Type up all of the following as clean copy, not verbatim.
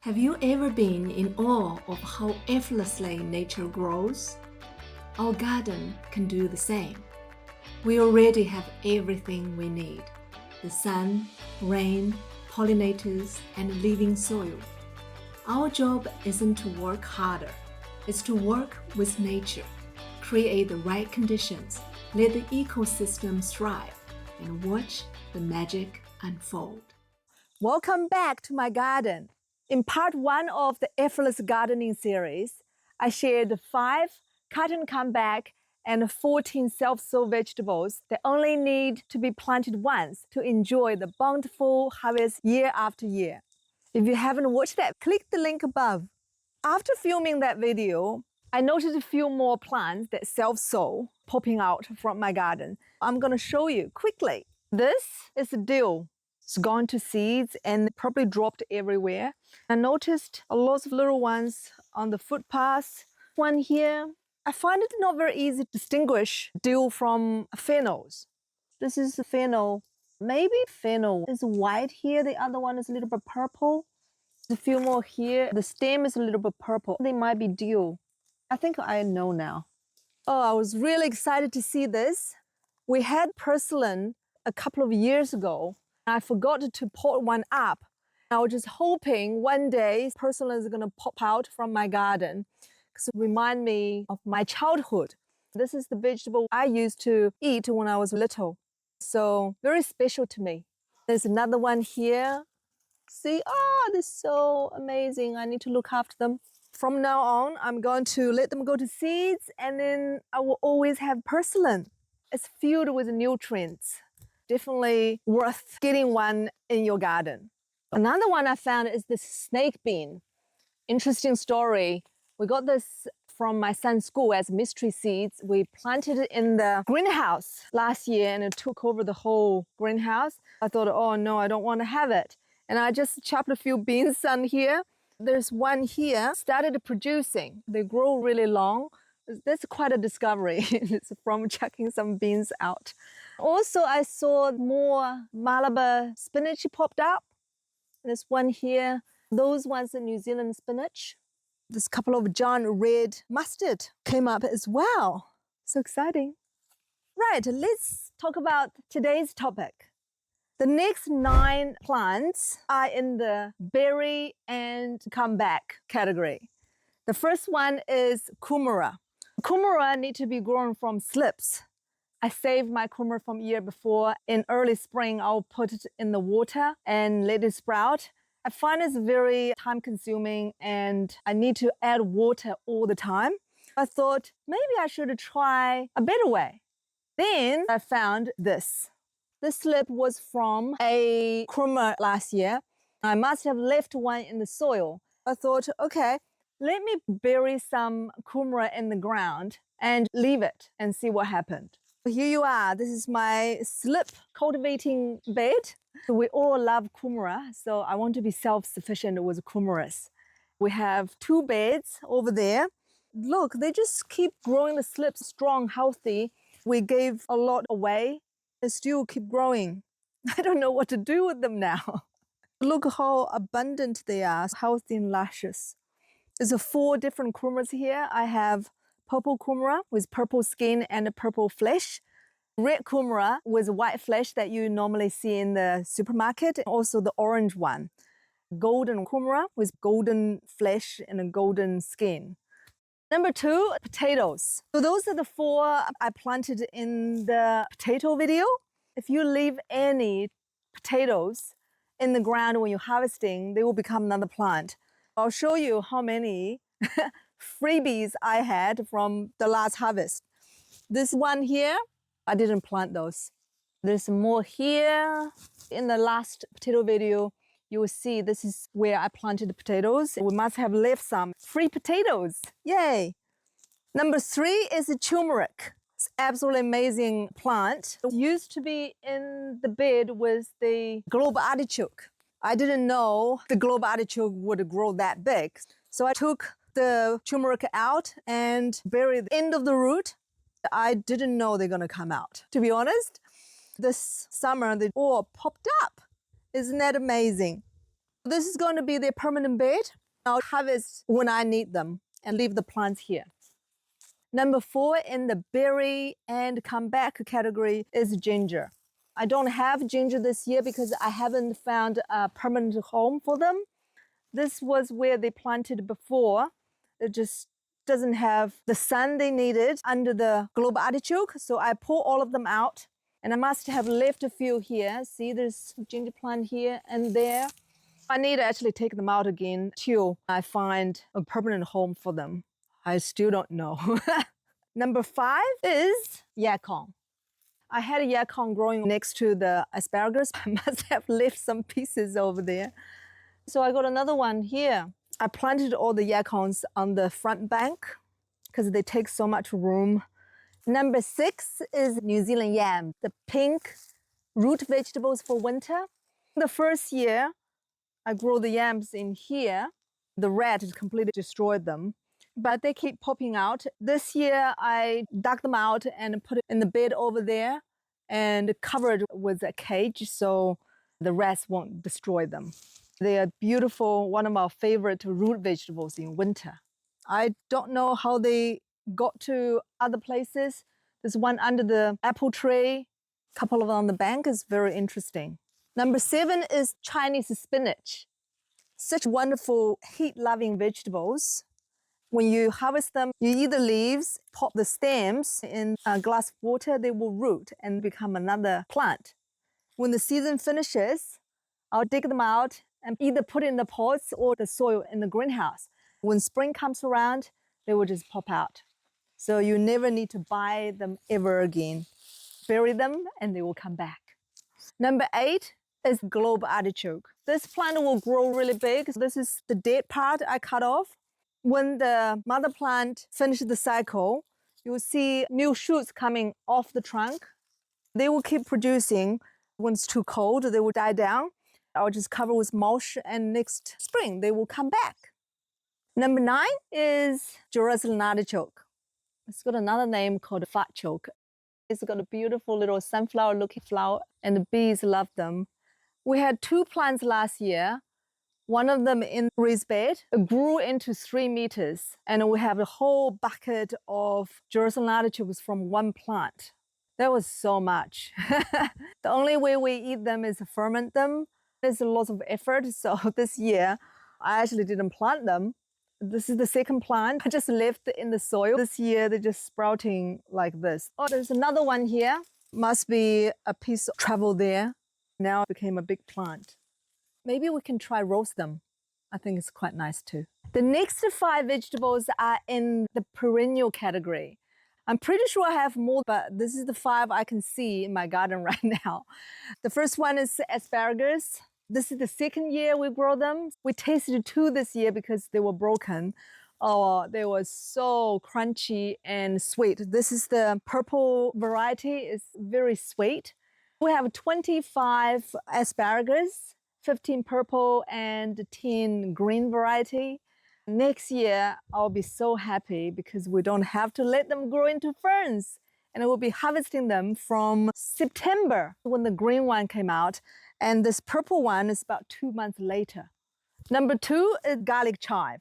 Have you ever been in awe of how effortlessly nature grows? Our garden can do the same. We already have everything we need: the sun, rain, pollinators, and living soil. Our job isn't to work harder, it's to work with nature, create the right conditions, let the ecosystem thrive, and watch the magic unfold. Welcome back to my garden. In part 1 of the Effortless gardening series, I shared 5 cut and come back and 14 self-sow vegetables that only need to be planted once to enjoy the bountiful harvest year after year. If you haven't watched that, click the link above. After filming that video, I noticed a few more plants that self-sow popping out from my garden. I'm going to show you quickly. This is a dill. It's gone to seeds and probably dropped everywhere. I noticed a lot of little ones on the footpaths. One here. I find it not very easy to distinguish dill from fennels. This is a fennel. Maybe fennel is white here. The other one is a little bit purple. There's a few more here. The stem is a little bit purple. They might be dill. I think I know now. Oh, I was really excited to see this. We had porcelain a couple of years ago. I forgot to pot one up. I was just hoping one day porcelain is going to pop out from my garden because it reminds me of my childhood. This is the vegetable I used to eat when I was little. So very special to me. There's another one here. See, they're so amazing. I need to look after them. From now on, I'm going to let them go to seeds, and then I will always have porcelain. It's filled with nutrients. Definitely worth getting one in your garden. Another one I found is this snake bean. Interesting story. We got this from my son's school as mystery seeds. We planted it in the greenhouse last year and it took over the whole greenhouse. I thought, oh no, I don't want to have it. And I just chopped a few beans on here. There's one here, started producing. They grow really long. That's quite a discovery. It's from chucking some beans out. Also, I saw more Malabar spinach popped up. There's one here. Those ones are New Zealand spinach. This couple of giant red mustard came up as well. So exciting. Right, let's talk about today's topic. The next 9 plants are in the berry and comeback category. The first one is kumara. Kumara need to be grown from slips. I saved my kumara from year before. In early spring, I'll put it in the water and let it sprout. I find it's very time consuming and I need to add water all the time. I thought maybe I should try a better way. Then I found this. This slip was from a kumara last year. I must have left one in the soil. I thought, okay, let me bury some kumara in the ground and leave it and see what happened. Here you are. This is my slip cultivating bed. We all love kumara, so I want to be self-sufficient with kumaras. We have 2 beds over there. Look, they just keep growing the slips strong, healthy. We gave a lot away. They still keep growing. I don't know what to do with them now. Look how abundant they are, healthy and luscious. There's 4 different kumaras here. I have purple kumara with purple skin and purple flesh. Red kumara with white flesh that you normally see in the supermarket. Also the orange one. Golden kumara with golden flesh and a golden skin. Number 2, potatoes. So those are the 4 I planted in the potato video. If you leave any potatoes in the ground when you're harvesting, they will become another plant. I'll show you how many freebies I had from the last harvest. This one here, I didn't plant those. There's more here. In the last potato video, you will see this is where I planted the potatoes. We must have left some free potatoes. Yay! Number 3 is the turmeric. It's absolutely amazing plant. It used to be in the bed with the globe artichoke. I didn't know the globe artichoke would grow that big. So I took the turmeric out and buried the end of the root. I didn't know they're going to come out. To be honest, this summer they all popped up. Isn't that amazing? This is going to be their permanent bed. I'll harvest when I need them and leave the plants here. Number 4 in the berry and comeback category is ginger. I don't have ginger this year because I haven't found a permanent home for them. This was where they planted before. It just doesn't have the sun they needed under the globe artichoke. So I pull all of them out, and I must have left a few here. See, there's ginger plant here and there. I need to actually take them out again till I find a permanent home for them. I still don't know. Number 5 is yacon. I had a yacon growing next to the asparagus. I must have left some pieces over there. So I got another one here. I planted all the yacons on the front bank because they take so much room. Number 6 is New Zealand yam, the pink root vegetables for winter. The first year, I grow the yams in here. The rat has completely destroyed them, but they keep popping out. This year, I dug them out and put it in the bed over there and covered with a cage so the rats won't destroy them. They are beautiful, one of our favorite root vegetables in winter. I don't know how they got to other places. There's one under the apple tree, a couple of them on the bank. Is very interesting. Number 7 is Chinese spinach. Such wonderful heat-loving vegetables. When you harvest them, you eat the leaves, pop the stems in a glass of water, they will root and become another plant. When the season finishes, I'll dig them out and either put in the pots or the soil in the greenhouse. When spring comes around, they will just pop out. So you never need to buy them ever again. Bury them and they will come back. Number 8 is globe artichoke. This plant will grow really big. This is the dead part I cut off. When the mother plant finishes the cycle, you will see new shoots coming off the trunk. They will keep producing. When it's too cold, they will die down. I'll just cover with mulch and next spring they will come back. Number 9 is Jerusalem artichoke. It's got another name called fat choke. It's got a beautiful little sunflower looking flower and the bees love them. We had 2 plants last year. One of them in raised bed grew into 3 meters and we have a whole bucket of Jerusalem artichokes from one plant. That was so much. The only way we eat them is to ferment them. There's a lot of effort. So this year, I actually didn't plant them. This is the second plant. I just left it in the soil. This year, they're just sprouting like this. Oh, there's another one here. Must be a piece of travel there. Now it became a big plant. Maybe we can try roast them. I think it's quite nice too. The next 5 vegetables are in the perennial category. I'm pretty sure I have more, but this is the 5 I can see in my garden right now. The first one is asparagus. This is the second year we grow them. We tasted 2 this year because they were broken. Oh, they were so crunchy and sweet. This is the purple variety. It's very sweet. We have 25 asparagus, 15 purple and 10 green variety. Next year, I'll be so happy because we don't have to let them grow into ferns. And I will be harvesting them from September when the green one came out. And this purple one is about 2 months later. Number 2 is garlic chive.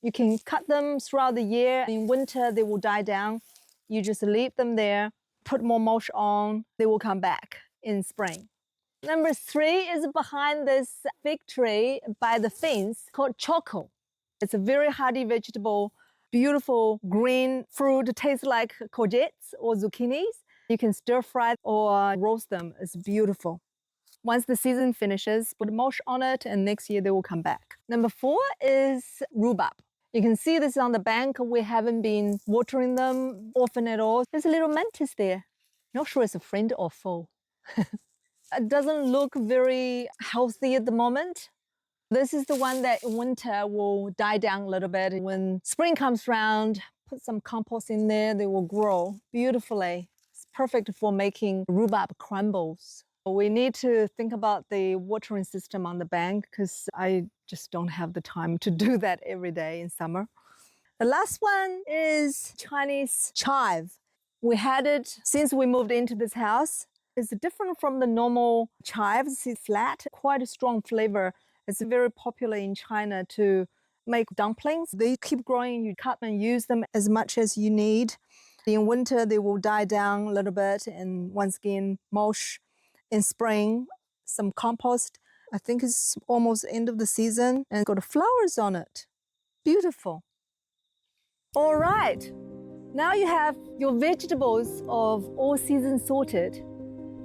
You can cut them throughout the year. In winter, they will die down. You just leave them there, put more mulch on, they will come back in spring. Number 3 is behind this fig tree by the fence called choco. It's a very hardy vegetable, beautiful green fruit. It tastes like courgettes or zucchinis. You can stir fry or roast them. It's beautiful. Once the season finishes, put mulch on it and next year they will come back. Number 4 is rhubarb. You can see this on the bank. We haven't been watering them often at all. There's a little mantis there. Not sure it's a friend or foe. It doesn't look very healthy at the moment. This is the one that in winter will die down a little bit. When spring comes around, put some compost in there, they will grow beautifully. It's perfect for making rhubarb crumbles. We need to think about the watering system on the bank because I just don't have the time to do that every day in summer. The last one is Chinese chive. We had it since we moved into this house. It's different from the normal chives. It's flat, quite a strong flavor. It's very popular in China to make dumplings. They keep growing, you cut and use them as much as you need. In winter, they will die down a little bit, and once again, mulch. In spring, some compost. I think it's almost end of the season and got flowers on it. Beautiful. All right, now you have your vegetables of all seasons sorted.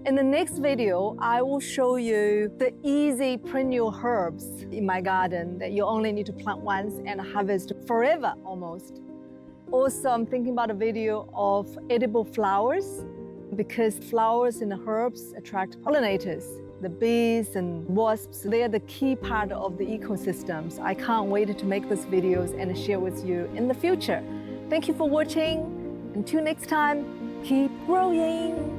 In the next video, I will show you the easy perennial herbs in my garden that you only need to plant once and harvest forever almost. Also, I'm thinking about a video of edible flowers because flowers and herbs attract pollinators. The bees and wasps, they are the key part of the ecosystems. I can't wait to make these videos and share with you in the future. Thank you for watching. Until next time, keep growing.